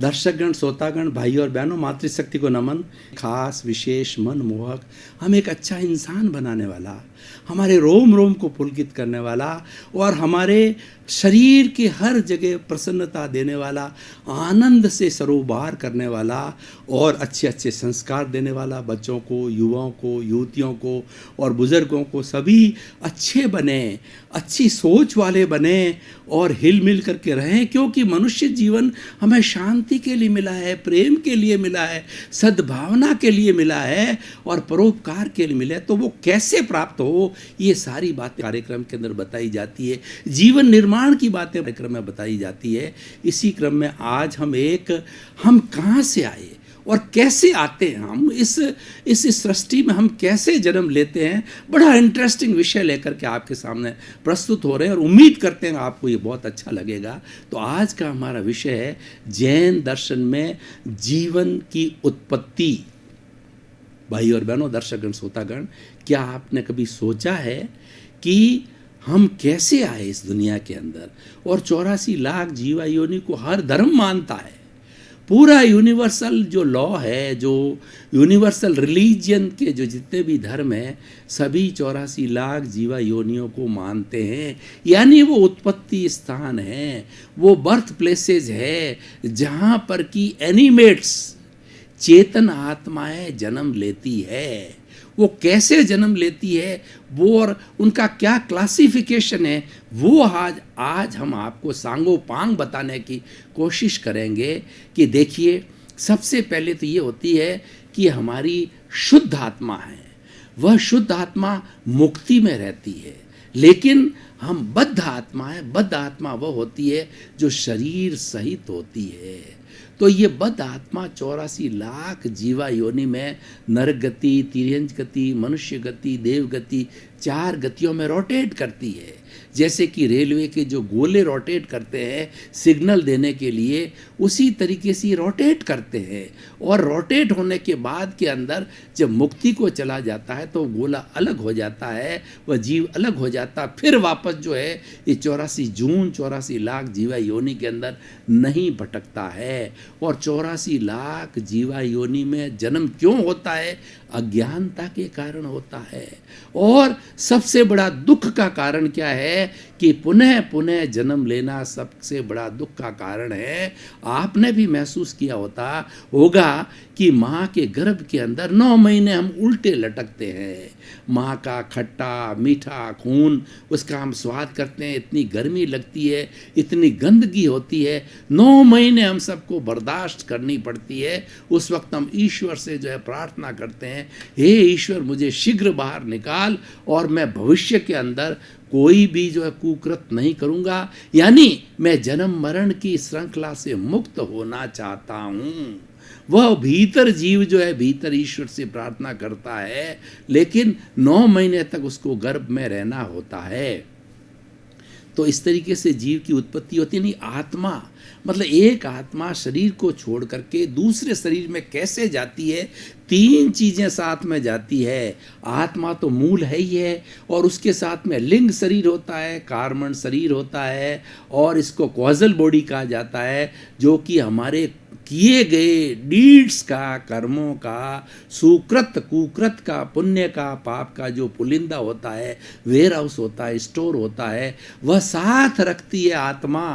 दर्शकगण, श्रोतागण, भाई और बहनों, मातृशक्ति को नमन। खास, विशेष, मनमोहक, हम एक अच्छा इंसान बनाने वाला, हमारे रोम रोम को पुलकित करने वाला और हमारे शरीर के हर जगह प्रसन्नता देने वाला, आनंद से सरोबार करने वाला और अच्छे अच्छे संस्कार देने वाला, बच्चों को, युवाओं को, युवतियों को और बुज़ुर्गों को सभी अच्छे बने, अच्छी सोच वाले बने और हिल मिल करके रहें। क्योंकि मनुष्य जीवन हमें शांति के लिए मिला है, प्रेम के लिए मिला है, सद्भावना के लिए मिला है और परोपकार के लिए मिला है। तो वो कैसे प्राप्त हो, ये सारी बातें कार्यक्रम के अंदर बताई जाती है। जीवन निर्माण की बातें कार्यक्रम में बताई जाती है। इसी क्रम में आज हम कहाँ से आए और कैसे आते हैं, हम इस सृष्टि में हम कैसे जन्म लेते हैं, बड़ा इंटरेस्टिंग विषय लेकर के आपके सामने प्रस्तुत हो रहे हैं और उम्मीद करते हैं आपको ये बहुत अच्छा लगेगा। तो आज का हमारा विषय है जैन दर्शन में जीवन की उत्पत्ति। भाई और बहनों, दर्शकगण, श्रोतागण, क्या आपने कभी सोचा है कि हम कैसे आए इस दुनिया के अंदर? और 84 लाख जीवा योनि को हर धर्म मानता है। पूरा यूनिवर्सल जो लॉ है, जो यूनिवर्सल रिलीजन के जो जितने भी धर्म हैं, सभी 84 लाख जीवा योनियों को मानते हैं। यानी वो उत्पत्ति स्थान है, वो बर्थ प्लेसेज है जहाँ पर कि एनिमेट्स, चेतन आत्माएं जन्म लेती है। वो कैसे जन्म लेती है, वो और उनका क्या क्लासिफिकेशन है, वो आज हम आपको सांगो पांग बताने की कोशिश करेंगे। कि देखिए, सबसे पहले तो ये होती है कि हमारी शुद्ध आत्मा है, वह शुद्ध आत्मा मुक्ति में रहती है। लेकिन हम बद्ध आत्मा है, बद्ध आत्मा वह होती है जो शरीर सहित होती है। तो ये बद्ध आत्मा 84 लाख जीवा योनि में नरक गति, तिर्यंज गति, मनुष्य गति, देव गति, 4 गतियों में रोटेट करती है। जैसे कि रेलवे के जो गोले रोटेट करते हैं सिग्नल देने के लिए, उसी तरीके से रोटेट करते हैं। और रोटेट होने के बाद के अंदर जब मुक्ति को चला जाता है तो गोला अलग हो जाता है, वह जीव अलग हो जाता है, फिर वापस जो है ये 84 लाख जीवा योनि के अंदर नहीं भटकता है। और 84 लाख जीवा योनि में जन्म क्यों होता है? अज्ञानता के कारण होता है। और सबसे बड़ा दुख का कारण क्या है कि पुनः पुनः जन्म लेना सबसे बड़ा दुख का कारण है। आपने भी महसूस किया होगा कि माँ के गर्भ के अंदर 9 महीने हम उल्टे लटकते हैं। माँ का खट्टा मीठा खून, उसका हम स्वाद करते हैं, इतनी गर्मी लगती है, इतनी गंदगी होती है, 9 महीने हम सबको बर्दाश्त करनी पड़ती है। उस वक्त हम ईश्वर से जो है प्रार्थना करते हैं, हे ईश्वर मुझे शीघ्र बाहर निकाल और मैं भविष्य के अंदर कोई भी जो है कुकृत नहीं करूँगा। यानी मैं जन्म मरण की श्रृंखला से मुक्त होना चाहता हूँ। वह भीतर जीव जो है भीतर ईश्वर से प्रार्थना करता है, लेकिन 9 महीने तक उसको गर्भ में रहना होता है। तो इस तरीके से जीव की उत्पत्ति होती है। नहीं, आत्मा मतलब एक आत्मा शरीर को छोड़ करके दूसरे शरीर में कैसे जाती है? 3 चीज़ें साथ में जाती है। आत्मा तो मूल है ही है, और उसके साथ में लिंग शरीर होता है, कार्मण शरीर होता है, और इसको कॉजल बॉडी कहा जाता है, जो कि हमारे किए गए डीड्स का, कर्मों का, सुकृत कुकृत का, पुण्य का, पाप का जो पुलिंदा होता है, वेयर हाउस होता है, स्टोर होता है, वह साथ रखती है आत्मा।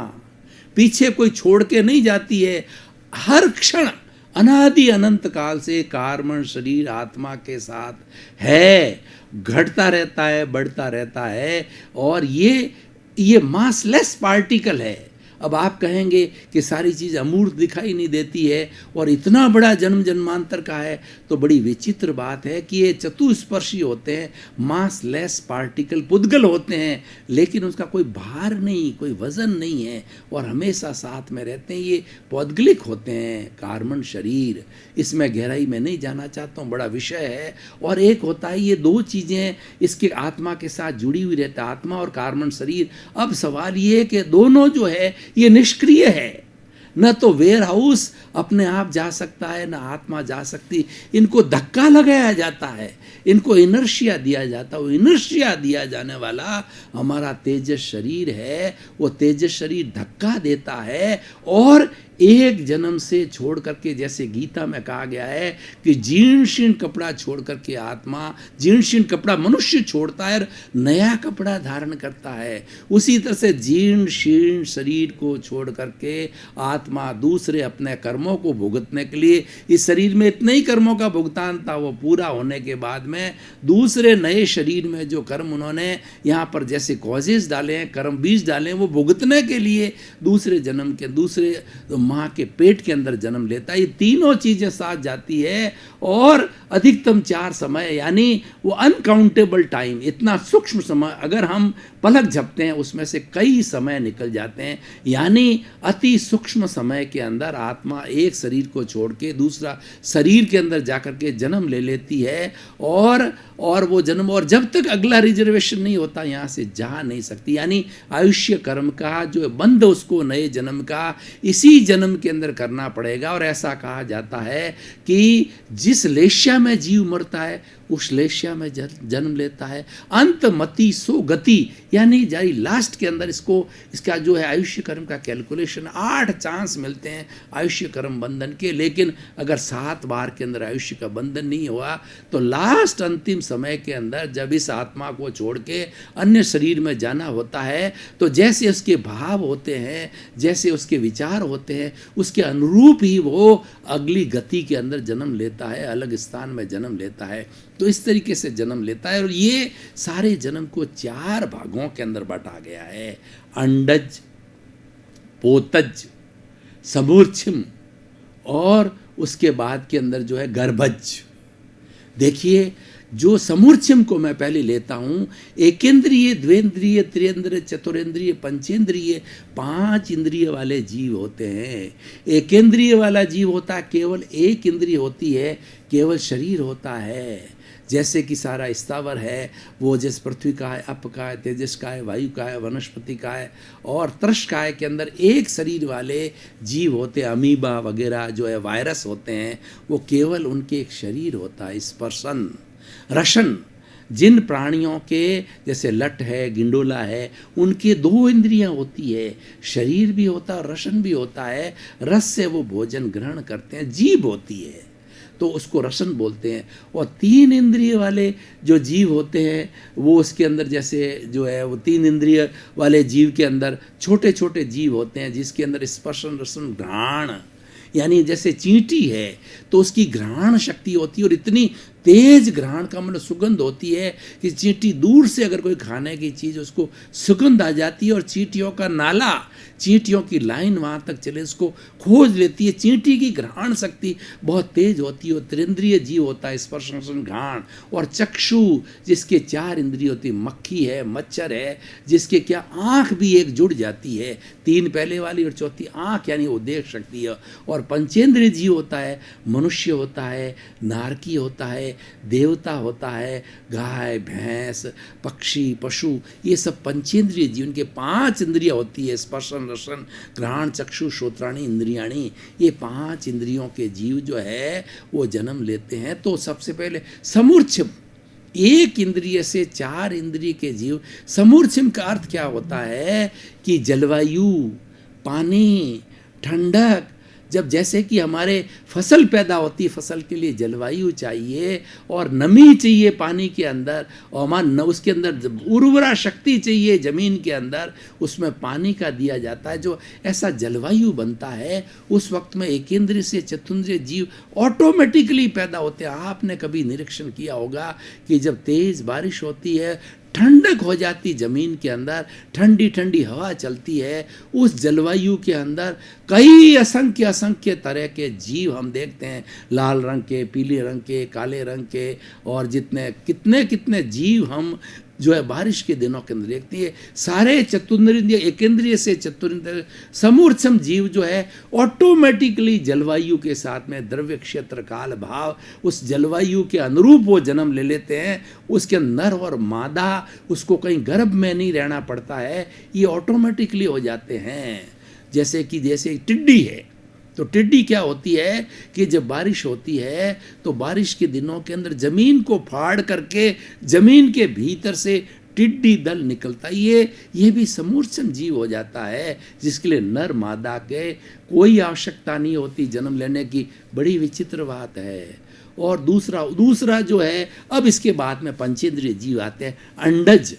पीछे कोई छोड़ के नहीं जाती है। हर क्षण अनादि अनंत काल से कार्मण शरीर आत्मा के साथ है, घटता रहता है, बढ़ता रहता है, और ये मासलेस पार्टिकल है। अब आप कहेंगे कि सारी चीज़ अमूर्त दिखाई नहीं देती है और इतना बड़ा जन्म जन्मांतर का है, तो बड़ी विचित्र बात है कि ये चतुस्पर्शी होते हैं, मासलेस पार्टिकल, पुद्गल होते हैं, लेकिन उसका कोई भार नहीं, कोई वजन नहीं है और हमेशा साथ में रहते हैं। ये पौद्गलिक होते हैं, कार्बन शरीर। इसमें गहराई में नहीं जाना चाहता हूँ, बड़ा विषय है। और एक होता है, ये 2 चीज़ें इसके आत्मा के साथ जुड़ी हुई रहती है, आत्मा और कार्बन शरीर। अब सवाल ये है कि दोनों जो है ये निष्क्रिय है, न तो वेयर हाउस अपने आप जा सकता है, न आत्मा जा सकती। इनको धक्का लगाया जाता है, इनको इनर्शिया दिया जाता है। वो इनर्शिया दिया जाने वाला हमारा तेजस शरीर है। वो तेजस शरीर धक्का देता है और एक जन्म से छोड़ करके, जैसे गीता में कहा गया है कि जीर्ण शीर्ण कपड़ा छोड़ करके आत्मा, जीर्ण शीर्ण कपड़ा मनुष्य छोड़ता है और नया कपड़ा धारण करता है, उसी तरह से जीर्ण शीर्ण शरीर को छोड़ करके आत्मा दूसरे अपने कर्मों को भुगतने के लिए, इस शरीर में इतने ही कर्मों का भुगतान था, वो पूरा होने के बाद में दूसरे नए शरीर में जो कर्म उन्होंने यहाँ पर जैसे कॉजेज डाले हैं, कर्म बीज डाले हैं, वो भुगतने के लिए दूसरे जन्म के, दूसरे माँ के पेट के अंदर जन्म लेता है। ये तीनों चीज़ें साथ जाती है और अधिकतम 4 समय, यानी वो अनकाउंटेबल टाइम, इतना सूक्ष्म समय, अगर हम पलक झपते हैं उसमें से कई समय निकल जाते हैं, यानी अति सूक्ष्म समय के अंदर आत्मा एक शरीर को छोड़ के दूसरा शरीर के अंदर जाकर के जन्म ले लेती है और वो जन्म, और जब तक अगला रिजर्वेशन नहीं होता यहाँ से जा नहीं सकती, यानी आयुष्य कर्म का जो बंध उसको नए जन्म का इसी जन्म के अंदर करना पड़ेगा। और ऐसा कहा जाता है कि जिस लेश्या में जीव मरता है उस लेश्या में जन्म लेता है, अंत मति सो गति, यानी जारी लास्ट के अंदर इसका जो है आयुष्य कर्म का कैलकुलेशन 8 चांस मिलते हैं आयुष्य कर्म बंधन के, लेकिन अगर 7 बार के अंदर आयुष्य का बंधन नहीं हुआ तो लास्ट अंतिम समय के अंदर जब इस आत्मा को छोड़ के अन्य शरीर में जाना होता है, तो जैसे उसके भाव होते हैं, जैसे उसके विचार होते हैं, उसके अनुरूप ही वो अगली गति के अंदर जन्म लेता है, अलग स्थान में जन्म लेता है। तो इस तरीके से जन्म लेता है। और ये सारे जन्म को 4 भागों के अंदर बांटा गया है, अंडज, पोतज, समूर्छिम और उसके बाद के अंदर जो है गर्भज। देखिए, जो समूर्छिम को मैं पहले लेता हूँ, एकेंद्रिय, द्वेंद्रिय, त्रियेंद्रिय, चतुरेंद्रिय, पंचेंद्रिय, 5 इंद्रिय वाले जीव होते हैं। एकेंद्रिय वाला जीव होता है, केवल एक इंद्रिय होती है, केवल शरीर होता है, जैसे कि सारा स्थावर है, वो जिस पृथ्वी का है, अप का है, तेजस का है, वायु का है, वनस्पति का है, और त्रश का है के अंदर एक शरीर वाले जीव होते हैं, अमीबा वगैरह जो है वायरस होते हैं, वो केवल उनके एक शरीर होता है। स्पर्शन, रसन, जिन प्राणियों के जैसे लट है, गिंडोला है, उनके 2 इंद्रियां होती है, शरीर भी होता है, रसन भी होता है, रस से वो भोजन ग्रहण करते हैं, जीभ होती है तो उसको रसन बोलते हैं। और 3 इंद्रिय वाले जो जीव होते हैं, वो उसके अंदर जैसे जो है वो 3 इंद्रिय वाले जीव के अंदर छोटे छोटे जीव होते हैं, जिसके अंदर स्पर्शन, रसन, घ्राण, यानी जैसे चींटी है तो उसकी घ्राण शक्ति होती है, और इतनी तेज घ्राण का मतलब सुगंध होती है कि चींटी दूर से अगर कोई खाने की चीज़ उसको सुगंध आ जाती है, और चींटियों का नाला, चींटियों की लाइन वहाँ तक चले उसको खोज लेती है। चींटी की घ्राण शक्ति बहुत तेज होती है। त्रिंद्रिय जीव होता है, स्पर्श, रसन, घ्राण। और चक्षु, जिसके 4 इंद्रिय होती है, मक्खी है, मच्छर है, जिसके क्या आँख भी एक जुड़ जाती है, 3 पहले वाली और चौथी आँख, यानी वो देख सकती है। और पंचेंद्रिय जीव होता है, मनुष्य होता है, नारकी होता है, देवता होता है, गाय, भैंस, पक्षी, पशु, ये सब पंचेंद्रिय जीव, इनके 5 इंद्रियां होती है, स्पर्शन, रसन, घ्राण, चक्षु, श्रोत्राणी, इंद्रियाणी। ये 5 इंद्रियों के जीव जो है वो जन्म लेते हैं। तो सबसे पहले समूर्छिम, 1 इंद्रिय से 4 इंद्रिय के जीव। समूर्छिम का अर्थ क्या होता है कि जलवायु, पानी, ठंडक, जब जैसे कि हमारे फसल पैदा होती है, फसल के लिए जलवायु चाहिए और नमी चाहिए पानी के अंदर, और हमारा उसके अंदर उर्वरा शक्ति चाहिए ज़मीन के अंदर, उसमें पानी का दिया जाता है। जो ऐसा जलवायु बनता है उस वक्त में एकेंद्रिय से चतुर्ंद्रिय जीव ऑटोमेटिकली पैदा होते हैं। आपने कभी निरीक्षण किया होगा कि जब तेज़ बारिश होती है, ठंडक हो जाती ज़मीन के अंदर, ठंडी ठंडी हवा चलती है, उस जलवायु के अंदर कई असंख्य तरह के जीव हम देखते हैं, लाल रंग के, पीले रंग के, काले रंग के, और जितने कितने जीव हम जो है बारिश के दिनों के अंदर देखते हैं। सारे चतुर्ंद्रिय, एकेंद्रिय से चतुर्ंद्रिय समूर्छम जीव जो है ऑटोमेटिकली जलवायु के साथ में द्रव्य, क्षेत्र, काल, भाव, उस जलवायु के अनुरूप वो जन्म ले लेते हैं। उसके नर और मादा, उसको कहीं गर्भ में नहीं रहना पड़ता है, ये ऑटोमेटिकली हो जाते हैं। जैसे टिड्डी है, तो टिड्डी क्या होती है कि जब बारिश होती है तो बारिश के दिनों के अंदर ज़मीन को फाड़ करके ज़मीन के भीतर से टिड्डी दल निकलता है। ये भी समूर्छन जीव हो जाता है, जिसके लिए नर मादा के कोई आवश्यकता नहीं होती जन्म लेने की। बड़ी विचित्र बात है। और दूसरा जो है, अब इसके बाद में पंचेंद्रिय जीव आते हैं। अंडज,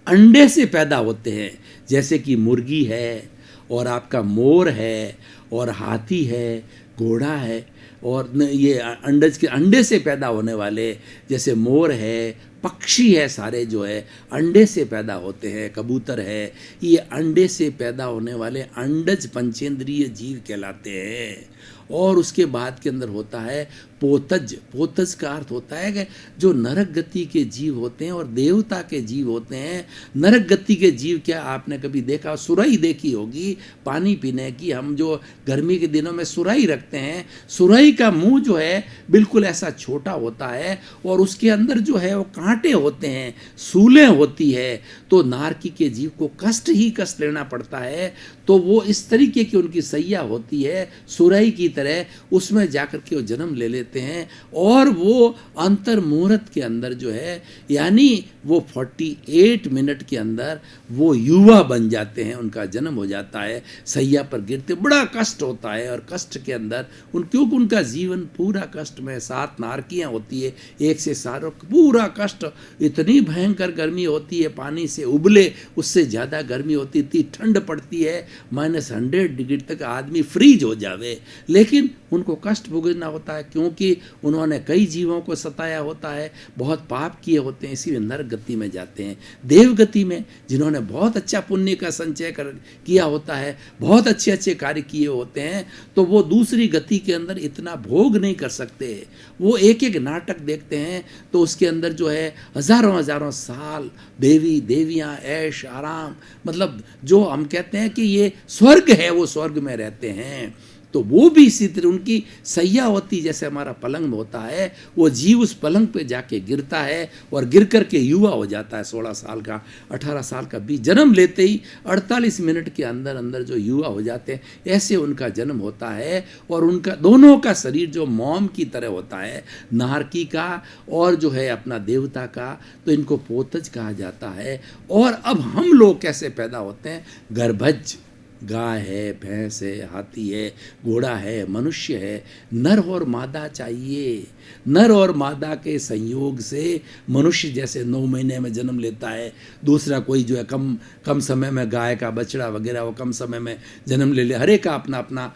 अंडे से पैदा होते हैं, जैसे कि मुर्गी है और आपका मोर है और हाथी है, घोड़ा है। और ये अंडज के अंडे से पैदा होने वाले जैसे मोर है, पक्षी है, सारे जो है अंडे से पैदा होते हैं। कबूतर है, ये अंडे से पैदा होने वाले अंडज पंचेंद्रिय जीव कहलाते हैं। और उसके बाद के अंदर होता है पोतज। पोतज का अर्थ होता है कि जो नरक गति के जीव होते हैं और देवता के जीव होते हैं। नरक गति के जीव क्या आपने कभी देखा? सुराही देखी होगी पानी पीने की। हम जो गर्मी के दिनों में सुराही रखते हैं, सुराही का मुंह जो है बिल्कुल ऐसा छोटा होता है और उसके अंदर जो है वो कांटे होते हैं, सूलें होती है। तो नारकी के जीव को कष्ट ही कष्ट लेना पड़ता है। तो वो इस तरीके की उनकी सैया होती है सुराही की तरह, उसमें जाकर के वो जन्म ले लेते हैं। और वो अंतर मुहूर्त के अंदर जो है, यानी वो 48 मिनट के अंदर वो युवा बन जाते हैं, उनका जन्म हो जाता है। सैया पर गिरते बड़ा कष्ट होता है और कष्ट के अंदर क्योंकि उनका जीवन पूरा कष्ट में, 7 नारकियाँ होती है, 1 से 7 पूरा कष्ट। इतनी भयंकर गर्मी होती है, पानी से उबले उससे ज़्यादा गर्मी होती, इतनी ठंड पड़ती है, -100 डिग्री तक आदमी फ्रीज हो जावे। लेकिन उनको कष्ट भुगतना होता है क्योंकि उन्होंने कई जीवों को सताया होता है, बहुत पाप किए होते हैं, इसीलिए नरक गति में जाते हैं। देव गति में जिन्होंने बहुत अच्छा पुण्य का संचय किया होता है, बहुत अच्छे अच्छे कार्य किए होते हैं, तो वो दूसरी गति के अंदर इतना भोग नहीं कर सकते। वो एक एक नाटक देखते हैं तो उसके अंदर जो है हजारों हजारों साल देवी देवियाँ ऐश आराम, मतलब जो हम कहते हैं कि ये स्वर्ग है, वो स्वर्ग में रहते हैं। तो वो भी इसी तरह उनकी सैया होती, जैसे हमारा पलंग होता है, वो जीव उस पलंग पे जाके गिरता है और गिर कर के युवा हो जाता है। 16 साल का, 18 साल का भी जन्म लेते ही 48 मिनट के अंदर अंदर जो युवा हो जाते हैं, ऐसे उनका जन्म होता है। और उनका दोनों का शरीर जो मोम की तरह होता है, नारकी का और जो है अपना देवता का, तो इनको पोतज कहा जाता है। और अब हम लोग कैसे पैदा होते हैं? गर्भज, गाय है, भैंस है, हाथी है, घोड़ा है, मनुष्य है। नर और मादा चाहिए। नर और मादा के संयोग से मनुष्य जैसे 9 महीने में जन्म लेता है, दूसरा कोई जो है कम समय में, गाय का बछड़ा वगैरह वो कम समय में जन्म ले ले। हर एक का अपना अपना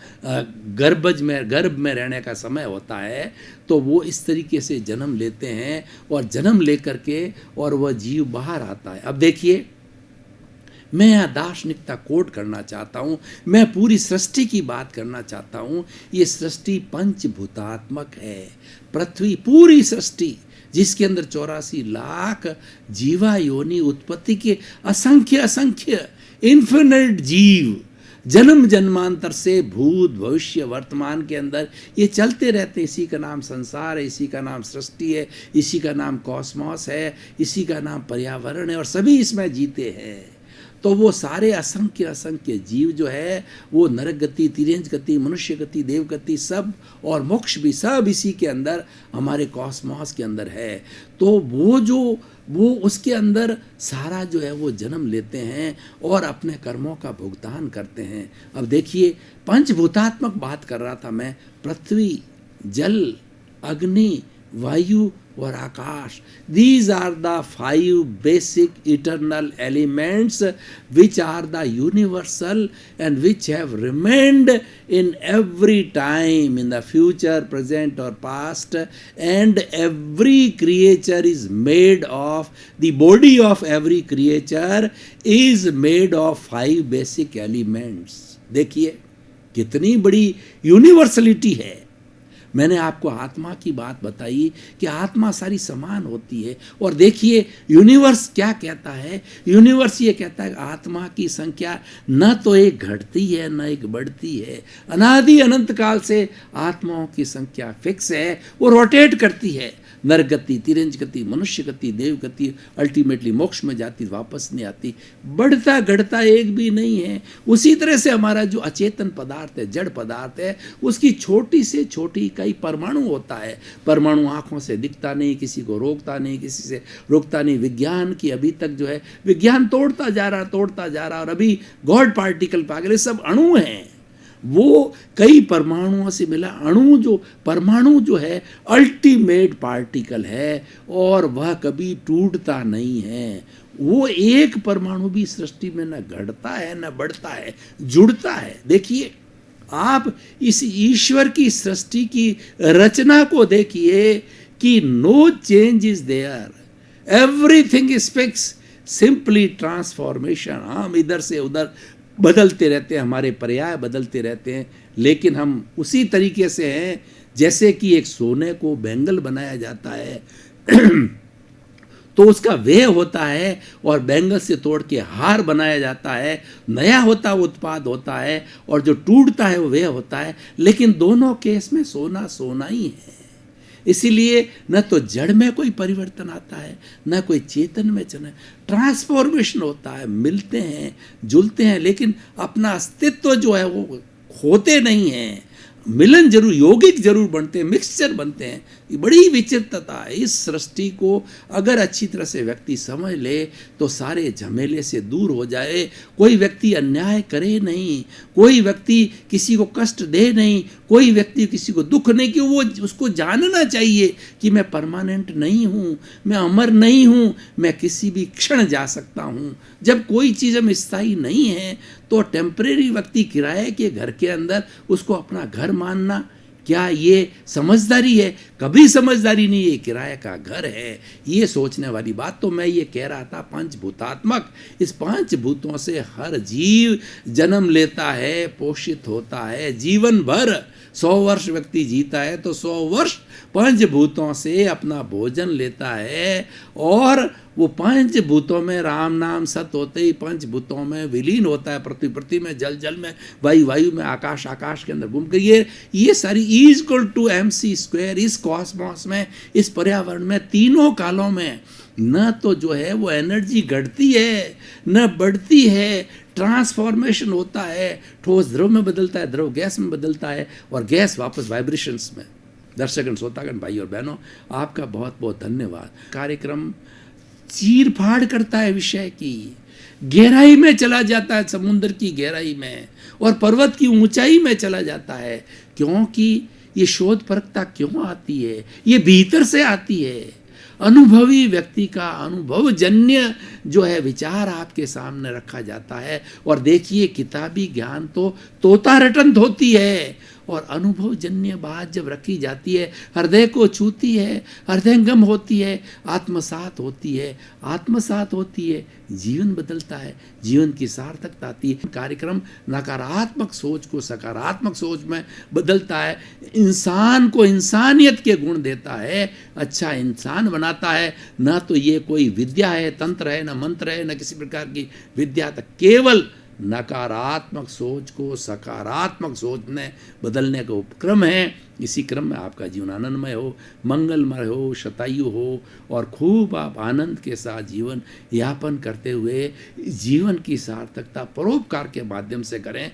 गर्भ में रहने का समय होता है। तो वो इस तरीके से जन्म लेते हैं और जन्म ले करके और वह जीव बाहर आता है। अब देखिए, मैं यहाँ दार्शनिकता कोट करना चाहता हूँ, मैं पूरी सृष्टि की बात करना चाहता हूँ। ये सृष्टि पंचभूतात्मक है। पृथ्वी पूरी सृष्टि जिसके अंदर 84 लाख जीवा योनि उत्पत्ति के असंख्य इन्फिनिट जीव जन्म जन्मांतर से भूत भविष्य वर्तमान के अंदर ये चलते रहते हैं। इसी का नाम संसार है, इसी का नाम सृष्टि है, इसी का नाम कॉस्मॉस है, इसी का नाम पर्यावरण है और सभी इसमें जीते हैं। तो वो सारे असंख्य जीव जो है वो नरक गति, तिर्यंच गति, मनुष्य गति, देव गति सब और मोक्ष भी सब इसी के अंदर हमारे कॉस्मॉस के अंदर है। तो वो उसके अंदर सारा जो है वो जन्म लेते हैं और अपने कर्मों का भुगतान करते हैं। अब देखिए, पंचभूतात्मक बात कर रहा था मैं। पृथ्वी, जल, अग्नि, वायु और आकाश, these are the 5 basic eternal elements which are the universal and which have remained in every time, in the future, present or past, and every creature is made of, the body of every creature is made of 5 basic elements। देखिए कितनी बड़ी universality है। मैंने आपको आत्मा की बात बताई कि आत्मा सारी समान होती है। और देखिए यूनिवर्स क्या कहता है, यूनिवर्स ये कहता है आत्मा की संख्या न तो एक घटती है न एक बढ़ती है। अनादि अनंत काल से आत्माओं की संख्या फिक्स है, वो रोटेट करती है। नर गति, तिरंज गति, मनुष्य गति, देव गति, अल्टीमेटली मोक्ष में जाती, वापस नहीं आती, बढ़ता घटता एक भी नहीं है। उसी तरह से हमारा जो अचेतन पदार्थ है, जड़ पदार्थ है, उसकी छोटी से छोटी इकाई परमाणु होता है। परमाणु आंखों से दिखता नहीं, किसी को रोकता नहीं, किसी से रोकता नहीं। विज्ञान की अभी तक जो है विज्ञान तोड़ता जा रहा, और अभी गॉड पार्टिकल पागल सब अणु हैं, वो कई परमाणुओं से मिला अणु। परमाणु जो है अल्टीमेट पार्टिकल है और वह कभी टूटता नहीं है। वो एक परमाणु भी सृष्टि में न घटता है न बढ़ता है, जुड़ता है। देखिए आप इस ईश्वर की सृष्टि की रचना को देखिए कि no change is there, everything is fix, simply transformation. हम इधर से उधर बदलते रहते हैं, हमारे पर्याय बदलते रहते हैं, लेकिन हम उसी तरीके से हैं जैसे कि एक सोने को बैंगल बनाया जाता है तो उसका व्यय होता है, और बैंगल से तोड़ के हार बनाया जाता है, नया होता उत्पाद होता है, और जो टूटता है वो व्यय होता है। लेकिन दोनों केस में सोना सोना ही है। इसीलिए न तो जड़ में कोई परिवर्तन आता है, न कोई चेतन में चना, ट्रांसफॉर्मेशन होता है, मिलते हैं, जुलते हैं, लेकिन अपना अस्तित्व जो है वो खोते नहीं हैं। मिलन जरूर, यौगिक जरूर बनते हैं, मिक्सचर बनते हैं। ये बड़ी विचित्रता है। इस सृष्टि को अगर अच्छी तरह से व्यक्ति समझ ले तो सारे झमेले से दूर हो जाए। कोई व्यक्ति अन्याय करे नहीं, कोई व्यक्ति किसी को कष्ट दे नहीं, कोई व्यक्ति किसी को दुख नहीं, कि वो उसको जानना चाहिए कि मैं परमानेंट नहीं हूँ, मैं अमर नहीं हूँ, मैं किसी भी क्षण जा सकता हूँ। जब कोई चीज़ हम स्थायी नहीं है तो टेम्परेरी व्यक्ति किराए के घर के अंदर उसको अपना घर मानना, क्या ये समझदारी है? कभी समझदारी नहीं। ये किराए का घर है, ये सोचने वाली बात। तो मैं ये कह रहा था पंचभूतात्मक, इस पांच भूतों से हर जीव जन्म लेता है, पोषित होता है, जीवन भर 100 वर्ष व्यक्ति जीता है तो 100 वर्ष पंचभूतों से अपना भोजन लेता है, और वो पंचभूतों में राम नाम सत होते ही पंचभूतों में विलीन होता है। पृथ्वी पृथ्वी में, जल जल में, वायु वायु में, आकाश आकाश के अंदर घूम कर ये सारी इक्वल टू mc²। इस कॉस्मोस में, इस पर्यावरण में, तीनों कालों में न तो जो है वो एनर्जी घटती है न बढ़ती है, ट्रांसफॉर्मेशन होता है। ठोस द्रव में बदलता है, द्रव गैस में बदलता है, और गैस वापस वाइब्रेशंस में। दर्शकगण, श्रोतागण, भाई और बहनों, आपका बहुत बहुत धन्यवाद। कार्यक्रम चीर फाड़ करता है, विषय की गहराई में चला जाता है, समुद्र की गहराई में, और पर्वत की ऊंचाई में चला जाता है। क्योंकि ये शोध परखता क्यों आती है? ये भीतर से आती है। अनुभवी व्यक्ति का अनुभवजन्य जो है विचार आपके सामने रखा जाता है। और देखिए, किताबी ज्ञान तो तोता रटंत होती है, और अनुभवजन्य बात जब रखी जाती है, हृदय को छूती है, हृदयंगम होती है, आत्मसात होती है, जीवन बदलता है, जीवन की सार्थकता आती है। कार्यक्रम नकारात्मक सोच को सकारात्मक सोच में बदलता है, इंसान को इंसानियत के गुण देता है, अच्छा इंसान बनाता है। ना तो ये कोई विद्या है, तंत्र है, न मंत्र है, न किसी प्रकार की विद्या, तक केवल नकारात्मक सोच को सकारात्मक सोच में बदलने का उपक्रम है। इसी क्रम में आपका जीवन आनंदमय हो, मंगलमय हो, शतायु हो, और खूब आप आनंद के साथ जीवन यापन करते हुए जीवन की सार्थकता परोपकार के माध्यम से करें।